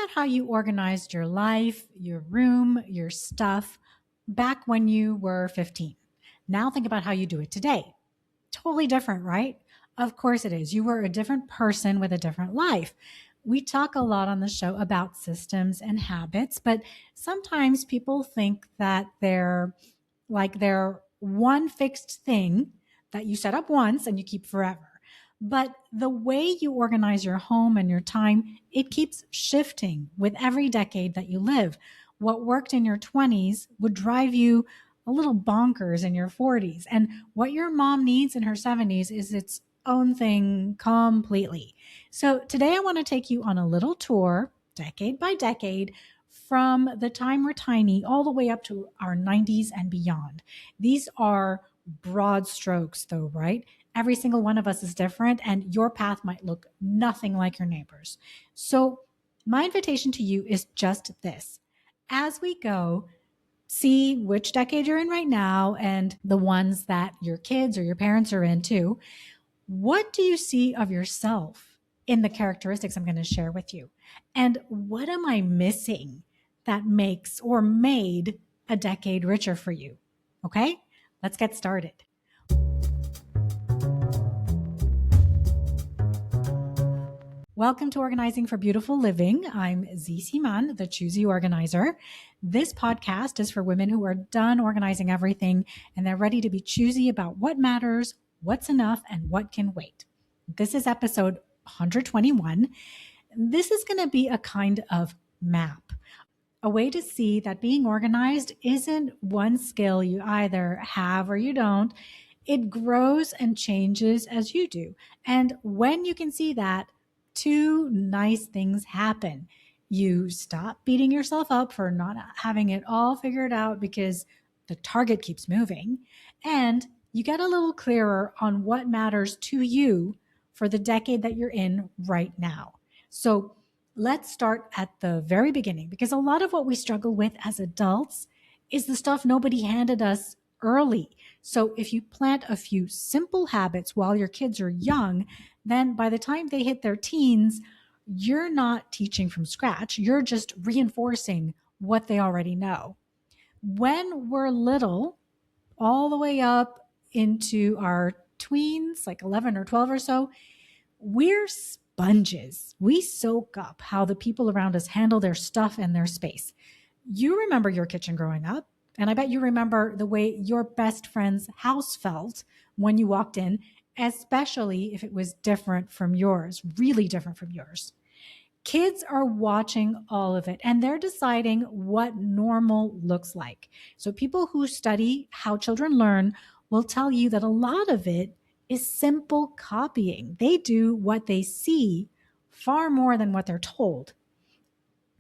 about how you organized your life, your room, your stuff back when you were 15. Now think about how you do it today. Totally different, right? Of course it is. You were a different person with a different life. We talk a lot on the show about systems and habits, but sometimes people think that they're one fixed thing that you set up once and you keep forever. But the way you organize your home and your time, it keeps shifting with every decade that you live. What worked in your 20s would drive you a little bonkers in your 40s. And what your mom needs in her 70s is its own thing completely. So today I want to take you on a little tour, decade by decade, from the time we're tiny all the way up to our 90s and beyond. These are broad strokes, though, right? Every single one of us is different, and your path might look nothing like your neighbor's. So, my invitation to you is just this. As we go, see which decade you're in right now and the ones that your kids or your parents are in too. What do you see of yourself in the characteristics I'm going to share with you? And what am I missing that makes or made a decade richer for you? Okay, let's get started. Welcome to Organizing for Beautiful Living. I'm Z Siman, the Choosy Organizer. This podcast is for women who are done organizing everything and they're ready to be choosy about what matters, what's enough, and what can wait. This is episode 121. This is going to be a kind of map, a way to see that being organized isn't one skill you either have or you don't. It grows and changes as you do. And when you can see that, two nice things happen. You stop beating yourself up for not having it all figured out because the target keeps moving, and you get a little clearer on what matters to you for the decade that you're in right now. So let's start at the very beginning, because a lot of what we struggle with as adults is the stuff nobody handed us early. So if you plant a few simple habits while your kids are young, then by the time they hit their teens, you're not teaching from scratch. You're just reinforcing what they already know. When we're little, all the way up into our tweens, like 11 or 12 or so, we're sponges. We soak up how the people around us handle their stuff and their space. You remember your kitchen growing up, and I bet you remember the way your best friend's house felt when you walked in, especially if it was different from yours, really different from yours. Kids are watching all of it and they're deciding what normal looks like. So people who study how children learn will tell you that a lot of it is simple copying. They do what they see far more than what they're told.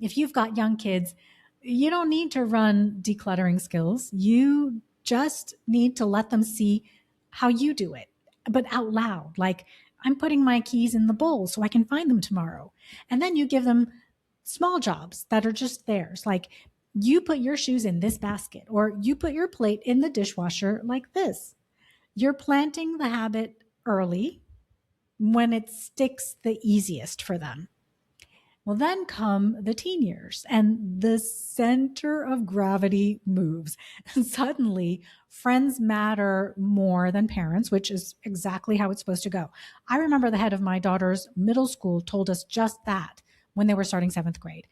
If you've got young kids, you don't need to run decluttering skills. You just need to let them see how you do it, but out loud. Like, I'm putting my keys in the bowl so I can find them tomorrow. And then you give them small jobs that are just theirs. Like, you put your shoes in this basket, or you put your plate in the dishwasher like this. You're planting the habit early when it sticks the easiest for them. Well, then come the teen years, and the center of gravity moves. And suddenly, friends matter more than parents, which is exactly how it's supposed to go. I remember the head of my daughter's middle school told us just that when they were starting seventh grade.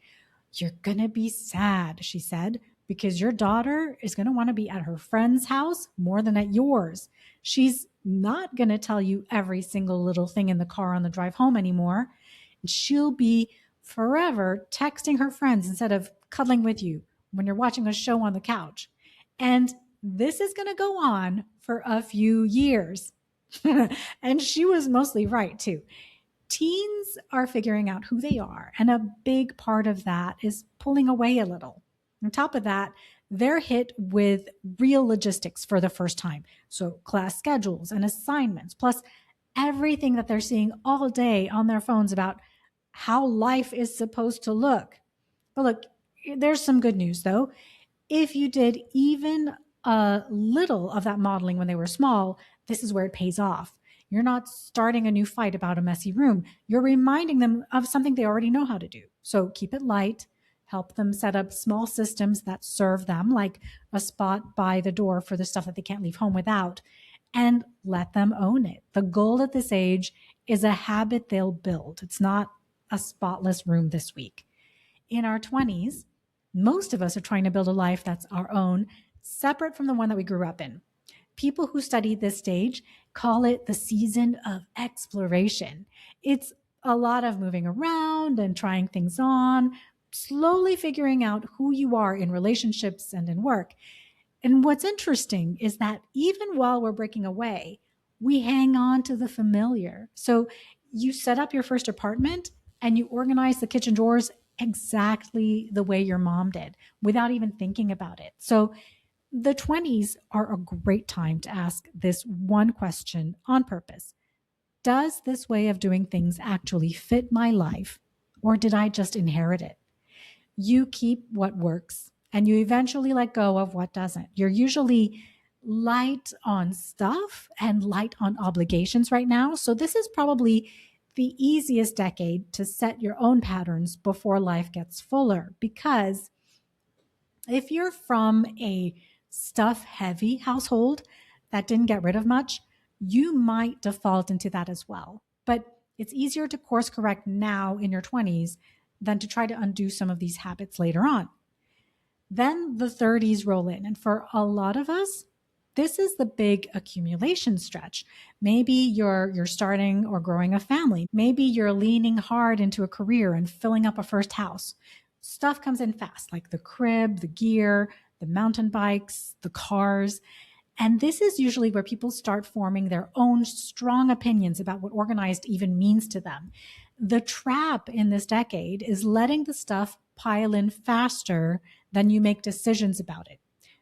You're going to be sad, she said, because your daughter is going to want to be at her friend's house more than at yours. She's not going to tell you every single little thing in the car on the drive home anymore. And she'll be forever texting her friends instead of cuddling with you when you're watching a show on the couch. And this is going to go on for a few years. And she was mostly right, too. Teens are figuring out who they are, and a big part of that is pulling away a little. On top of that, they're hit with real logistics for the first time. So class schedules and assignments, plus everything that they're seeing all day on their phones about how life is supposed to look. But look, there's some good news though. If you did even a little of that modeling when they were small, this is where it pays off. You're not starting a new fight about a messy room. You're reminding them of something they already know how to do. So keep it light, help them set up small systems that serve them, like a spot by the door for the stuff that they can't leave home without, and let them own it. The goal at this age is a habit they'll build. It's not a spotless room this week. In our 20s, most of us are trying to build a life that's our own, separate from the one that we grew up in. People who study this stage call it the season of exploration. It's a lot of moving around and trying things on, slowly figuring out who you are in relationships and in work. And what's interesting is that even while we're breaking away, we hang on to the familiar. So you set up your first apartment and you organize the kitchen drawers exactly the way your mom did without even thinking about it. So the 20s are a great time to ask this one question on purpose. Does this way of doing things actually fit my life, or did I just inherit it? You keep what works and you eventually let go of what doesn't. You're usually light on stuff and light on obligations right now. So this is probably the easiest decade to set your own patterns before life gets fuller. Because if you're from a stuff heavy household that didn't get rid of much, you might default into that as well. But it's easier to course correct now in your 20s than to try to undo some of these habits later on. Then the 30s roll in. And for a lot of us, this is the big accumulation stretch. Maybe you're starting or growing a family. Maybe you're leaning hard into a career and filling up a first house. Stuff comes in fast, like the crib, the gear, the mountain bikes, the cars. And this is usually where people start forming their own strong opinions about what organized even means to them. The trap in this decade is letting the stuff pile in faster than you make decisions about it.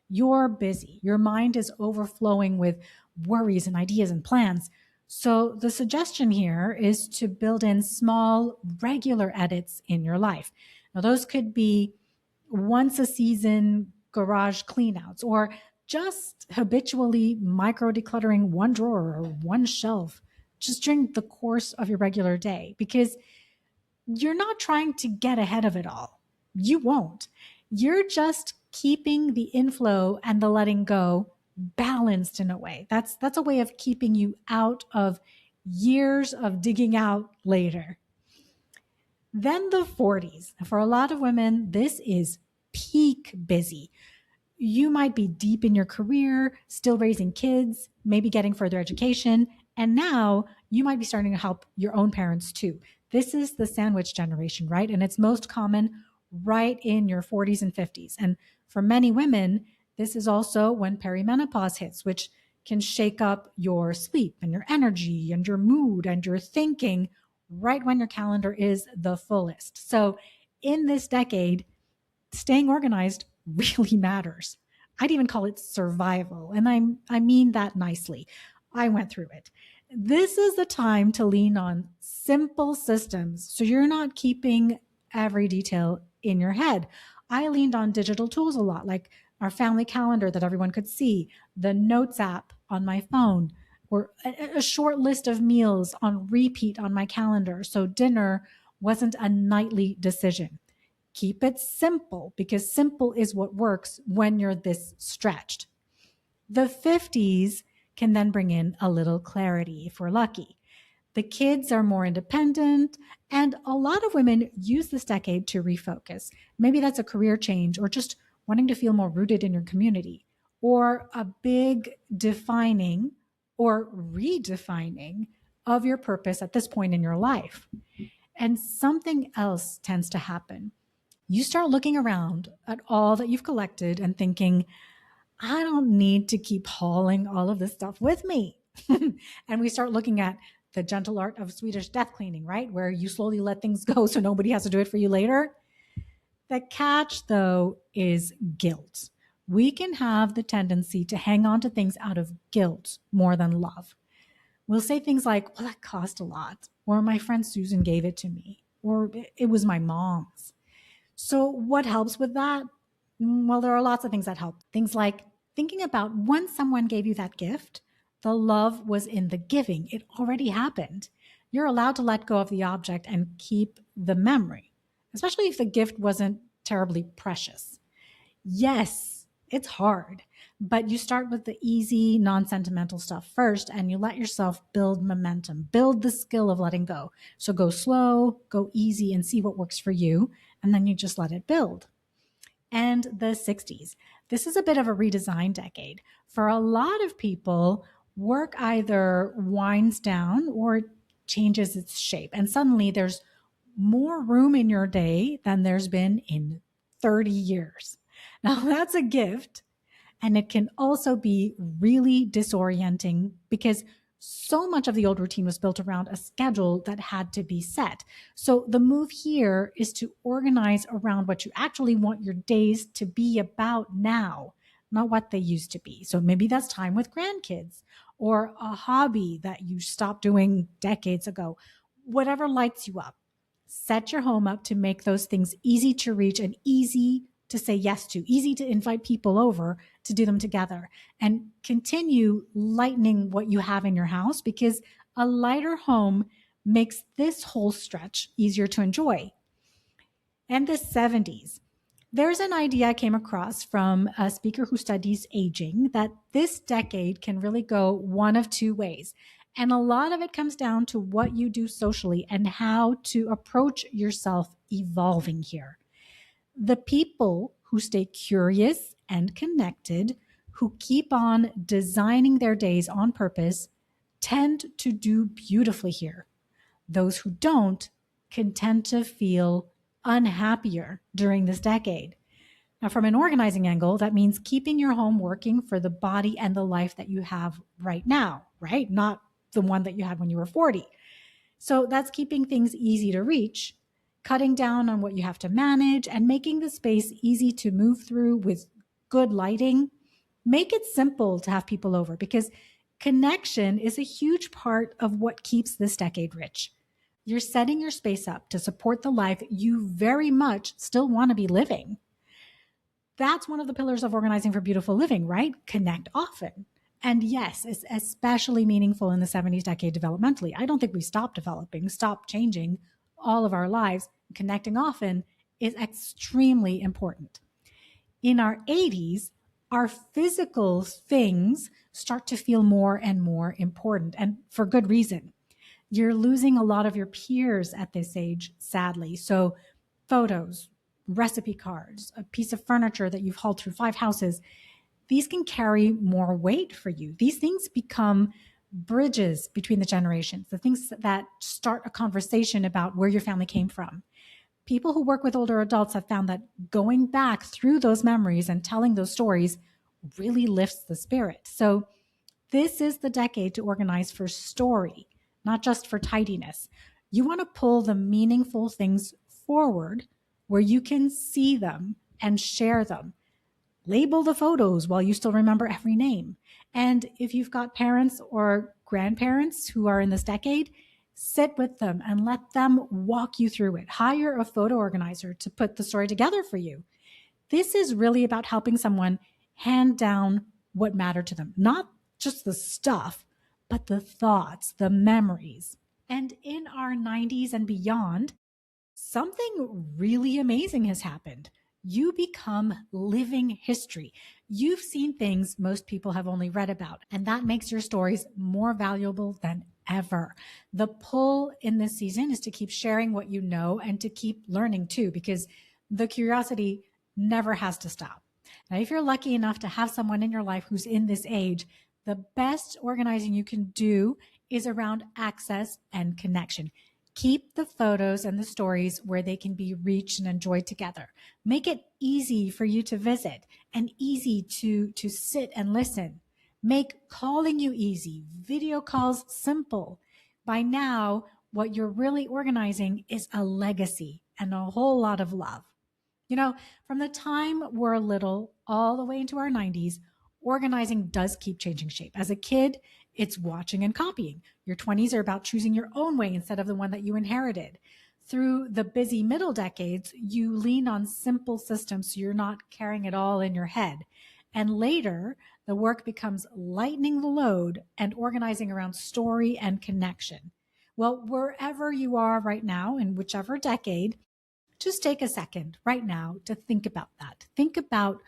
You're busy. Your mind is overflowing with worries and ideas and plans. So the suggestion here is to build in small, regular edits in your life. Now, those could be once a season garage cleanouts, or just habitually micro decluttering one drawer or one shelf just during the course of your regular day, because you're not trying to get ahead of it all. You won't. You're just keeping the inflow and the letting go balanced in a way. That's a way of keeping you out of years of digging out later. Then the 40s. For a lot of women, this is peak busy. You might be deep in your career, still raising kids, maybe getting further education, and now you might be starting to help your own parents too. This is the sandwich generation, right? And it's most common right in your 40s and 50s. And for many women, this is also when perimenopause hits, which can shake up your sleep and your energy and your mood and your thinking right when your calendar is the fullest. So in this decade, staying organized really matters. I'd even call it survival. And I mean that nicely. I went through it. This is the time to lean on simple systems so you're not keeping every detail in your head. I leaned on digital tools a lot, like our family calendar that everyone could see, the Notes app on my phone, or a short list of meals on repeat on my calendar. So dinner wasn't a nightly decision. Keep it simple, because simple is what works when you're this stretched. The 50s can then bring in a little clarity if we're lucky. The kids are more independent, and a lot of women use this decade to refocus. Maybe that's a career change, or just wanting to feel more rooted in your community, or a big defining or redefining of your purpose at this point in your life. And something else tends to happen. You start looking around at all that you've collected and thinking, I don't need to keep hauling all of this stuff with me. And we start looking at the gentle art of Swedish death cleaning, right? Where you slowly let things go so nobody has to do it for you later. The catch, though, is guilt. We can have the tendency to hang on to things out of guilt more than love. We'll say things like, well, that cost a lot, or my friend Susan gave it to me, or it was my mom's. So what helps with that? Well, there are lots of things that help. Things like thinking about when someone gave you that gift, The love was in the giving. It already happened. You're allowed to let go of the object and keep the memory, especially if the gift wasn't terribly precious. Yes, it's hard, but you start with the easy, non sentimental stuff first and you let yourself build momentum, build the skill of letting go. So go slow, go easy, and see what works for you. And then you just let it build. And the 60s. This is a bit of a redesign decade. For a lot of people, work either winds down or changes its shape. And suddenly there's more room in your day than there's been in 30 years. Now, that's a gift. And it can also be really disorienting because so much of the old routine was built around a schedule that had to be set. So the move here is to organize around what you actually want your days to be about now, not what they used to be. So maybe that's time with grandkids or a hobby that you stopped doing decades ago. Whatever lights you up, set your home up to make those things easy to reach and easy to say yes to, easy to invite people over to do them together, and continue lightening what you have in your house because a lighter home makes this whole stretch easier to enjoy. And the 70s. There's an idea I came across from a speaker who studies aging that this decade can really go one of two ways. And a lot of it comes down to what you do socially and how to approach yourself evolving here. The people who stay curious and connected, who keep on designing their days on purpose, tend to do beautifully here. Those who don't can tend to feel unhappier during this decade. Now, from an organizing angle, that means keeping your home working for the body and the life that you have right now, right? Not the one that you had when you were 40. So that's keeping things easy to reach, cutting down on what you have to manage, and making the space easy to move through with good lighting. Make it simple to have people over because connection is a huge part of what keeps this decade rich. You're setting your space up to support the life you very much still want to be living. That's one of the pillars of organizing for beautiful living, right? Connect often. And yes, it's especially meaningful in the 70s decade developmentally. I don't think we stopped developing, stopped changing all of our lives. Connecting often is extremely important. In our 80s, our physical things start to feel more and more important, and for good reason. You're losing a lot of your peers at this age, sadly. So photos, recipe cards, a piece of furniture that you've hauled through 5 houses, these can carry more weight for you. These things become bridges between the generations, the things that start a conversation about where your family came from. People who work with older adults have found that going back through those memories and telling those stories really lifts the spirit. So this is the decade to organize for story, not just for tidiness. You want to pull the meaningful things forward where you can see them and share them. Label the photos while you still remember every name. And if you've got parents or grandparents who are in this decade, sit with them and let them walk you through it. Hire a photo organizer to put the story together for you. This is really about helping someone hand down what mattered to them, not just the stuff, but the thoughts, the memories. And in our 90s and beyond, something really amazing has happened. You become living history. You've seen things most people have only read about, and that makes your stories more valuable than ever. The pull in this season is to keep sharing what you know and to keep learning too, because the curiosity never has to stop. Now, if you're lucky enough to have someone in your life who's in this age, the best organizing you can do is around access and connection. Keep the photos and the stories where they can be reached and enjoyed together. Make it easy for you to visit and easy to sit and listen. Make calling you easy, video calls simple. By now, what you're really organizing is a legacy and a whole lot of love. You know, from the time we're little all the way into our 90s, organizing does keep changing shape. As a kid, it's watching and copying. Your 20s are about choosing your own way instead of the one that you inherited. Through the busy middle decades, you lean on simple systems so you're not carrying it all in your head. And later, the work becomes lightening the load and organizing around story and connection. Well, wherever you are right now, in whichever decade, just take a second right now to think about that. Think about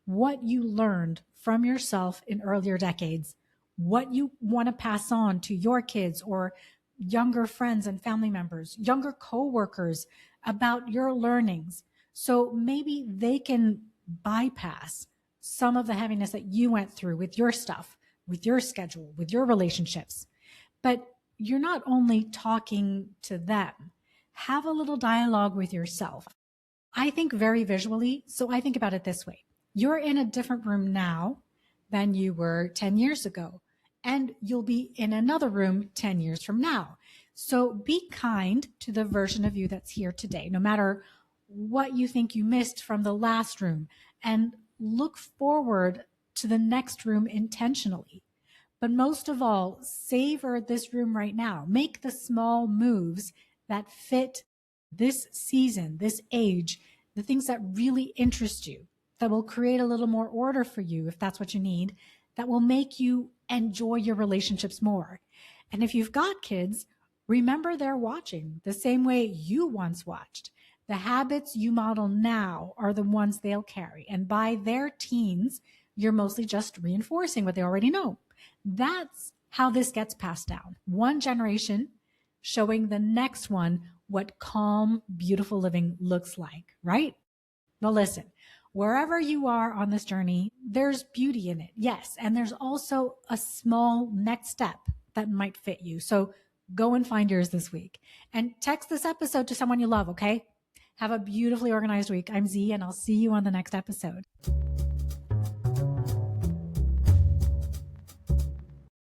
what you learned from yourself in earlier decades, what you want to pass on to your kids or younger friends and family members, younger coworkers about your learnings. So maybe they can bypass some of the heaviness that you went through with your stuff, with your schedule, with your relationships. But you're not only talking to them, have a little dialogue with yourself. I think very visually, so I think about it this way. You're in a different room now than you were 10 years ago, and you'll be in another room 10 years from now. So be kind to the version of you that's here today, no matter what you think you missed from the last room, and look forward to the next room intentionally. But most of all, savor this room right now. Make the small moves that fit this season, this age, the things that really interest you, that will create a little more order for you if that's what you need, that will make you enjoy your relationships more. And if you've got kids, remember they're watching the same way you once watched. The habits you model now are the ones they'll carry. And by their teens, you're mostly just reinforcing what they already know. That's how this gets passed down. One generation showing the next one what calm, beautiful living looks like, right? Well, listen, wherever you are on this journey, there's beauty in it. Yes. And there's also a small next step that might fit you. So go and find yours this week and text this episode to someone you love. Okay. Have a beautifully organized week. I'm Z, and I'll see you on the next episode.